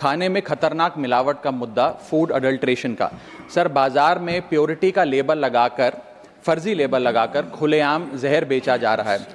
खाने में खतरनाक मिलावट का मुद्दा, फूड अडल्ट्रेशन का। सर, बाजार में प्योरिटी का लेबल लगाकर, फर्जी लेबल लगाकर खुलेआम जहर बेचा जा रहा है।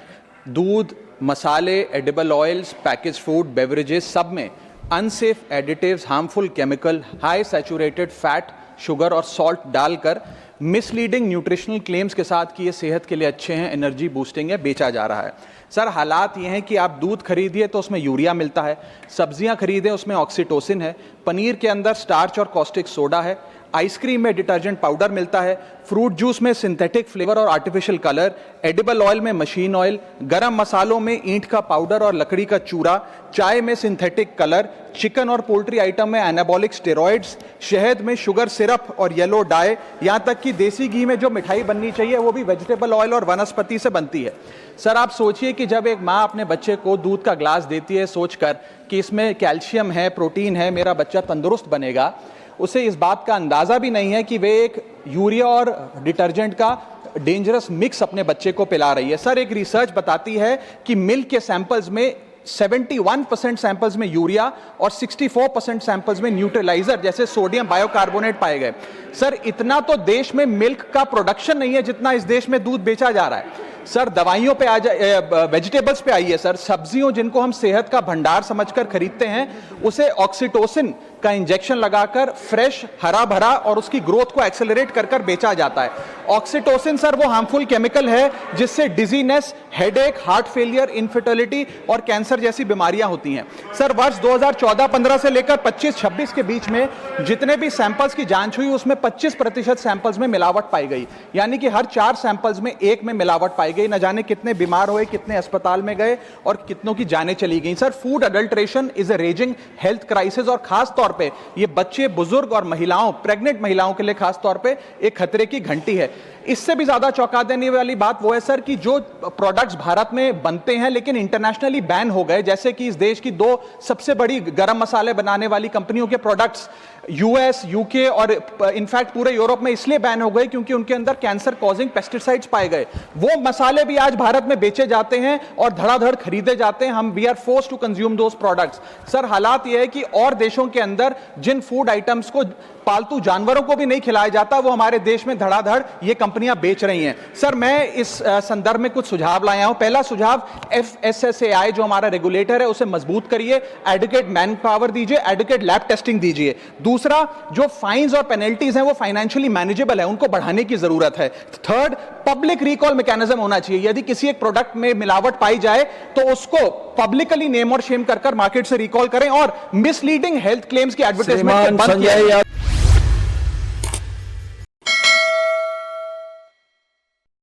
दूध, मसाले, edible oils, package food, beverages, सब में unsafe additives, harmful chemical, high saturated fat, sugar और सॉल्ट डालकर मिसलीडिंग न्यूट्रिशनल क्लेम्स के साथ कि ये सेहत के लिए अच्छे हैं, एनर्जी बूस्टिंग है, बेचा जा रहा है। सर, हालात ये हैं कि आप दूध खरीदिए तो उसमें यूरिया मिलता है, सब्जियां खरीदें उसमें ऑक्सीटोसिन है, पनीर के अंदर स्टार्च और कॉस्टिक सोडा है, आइसक्रीम में डिटर्जेंट पाउडर मिलता है, फ्रूट जूस में सिंथेटिक फ्लेवर और आर्टिफिशियल कलर, एडिबल ऑयल में मशीन ऑयल, गरम मसालों में ईंट का पाउडर और लकड़ी का चूरा, चाय में सिंथेटिक कलर, चिकन और पोल्ट्री आइटम में एनाबॉलिक स्टेरॉइड्स, शहद में शुगर सिरप और येलो डाई, यहाँ तक कि देसी घी में जो मिठाई बननी चाहिए वो भी वेजिटेबल ऑयल और वनस्पति से बनती है। सर, आप सोचिए कि जब एक माँ अपने बच्चे को दूध का ग्लास देती है सोचकर कि इसमें कैल्शियम है, प्रोटीन है, मेरा बच्चा तंदुरुस्त बनेगा, उसे इस बात का अंदाजा भी नहीं है कि वे एक यूरिया और डिटर्जेंट का डेंजरस मिक्स अपने बच्चे को पिला रही है। सर, एक रिसर्च बताती है कि मिल्क के सैंपल्स में 71% सैंपल्स में यूरिया और 64% सैंपल्स में न्यूट्रलाइजर जैसे सोडियम बायोकार्बोनेट पाए गए। सर, इतना तो देश में मिल्क का प्रोडक्शन नहीं है जितना इस देश में दूध बेचा जा रहा है। सर, दवाइयों पे आ जाए, वेजिटेबल्स पे आइए सर। सब्जियों जिनको हम सेहत का भंडार समझकर खरीदते हैं, उसे ऑक्सीटोसिन का इंजेक्शन लगाकर फ्रेश, हरा भरा और उसकी ग्रोथ को एक्सेलरेट कर कर बेचा जाता है। ऑक्सीटोसिन सर वो हार्मफुल केमिकल है जिससे dizziness, headache, heart failure, infertility और कैंसर जैसी बीमारियां होती हैं। सर, वर्ष 2014-15 से लेकर 25-26 के बीच में जितने भी सैंपल्स की जांच हुई उसमें 25% सैंपल्स में मिलावट पाई गई, यानी कि हर 4 सैंपल्स में 1 में मिलावट पाई गई। न जाने कितने बीमार हुए, कितने अस्पताल में गए और कितनों की जानें चली गई। Sir, food adulteration is a raising health crisis और खास तौर पे ये बच्चे, बुजुर्ग और महिलाओं, प्रेग्नेंट महिलाओं के लिए खास तौर पे एक खतरे की घंटी है। इससे भी ज्यादा चौंका देने वाली बात वो है सर कि जो प्रोडक्ट्स भारत में बनते हैं लेकिन इंटरनेशनली बैन हो गए, जैसे कि इस देश की 2 सबसे बड़ी गरम मसाले बनाने वाली कंपनियों के प्रोडक्ट्स यूएस, यूके और इनफैक्ट पूरे यूरोप में इसलिए बैन हो गए क्योंकि उनके अंदर कैंसर कॉजिंग पेस्टिसाइड्स पाए गए। वो मसाले भी आज भारत में बेचे जाते हैं और धड़ाधड़ खरीदे जाते हैं। हम we are forced to consume those products. Sir, हालात ये है कि और देशों के अंदर जिन फूड आइटम्स को पालतू जानवरों को भी नहीं खिलाया जाता, वो हमारे देश में धड़ाधड़ ये कंपनियां बेच रही हैं। सर, मैं इस संदर्भ में कुछ सुझाव लाया हूं। पहला सुझाव, FSSAI जो हमारा रेगुलेटर है उसे मजबूत करिए, एडुकेट मैन पावर दीजिए, एडुकेट लैब टेस्टिंग दीजिए। दूसरा, जो फाइन्स और पेनल्टीज हैं वो फाइनेंशियली मैनेजेबल है, उनको बढ़ाने की जरूरत है। थर्ड, पब्लिक रिकॉल मैकेनिज्म होना चाहिए। यदि किसी एक प्रोडक्ट में मिलावट पाई जाए तो उसको पब्लिकली नेम और शेम कर मार्केट से रिकॉल करें और मिसलीडिंग हेल्थ क्लेम्स की एडवर्टाइजमेंट बंद किया।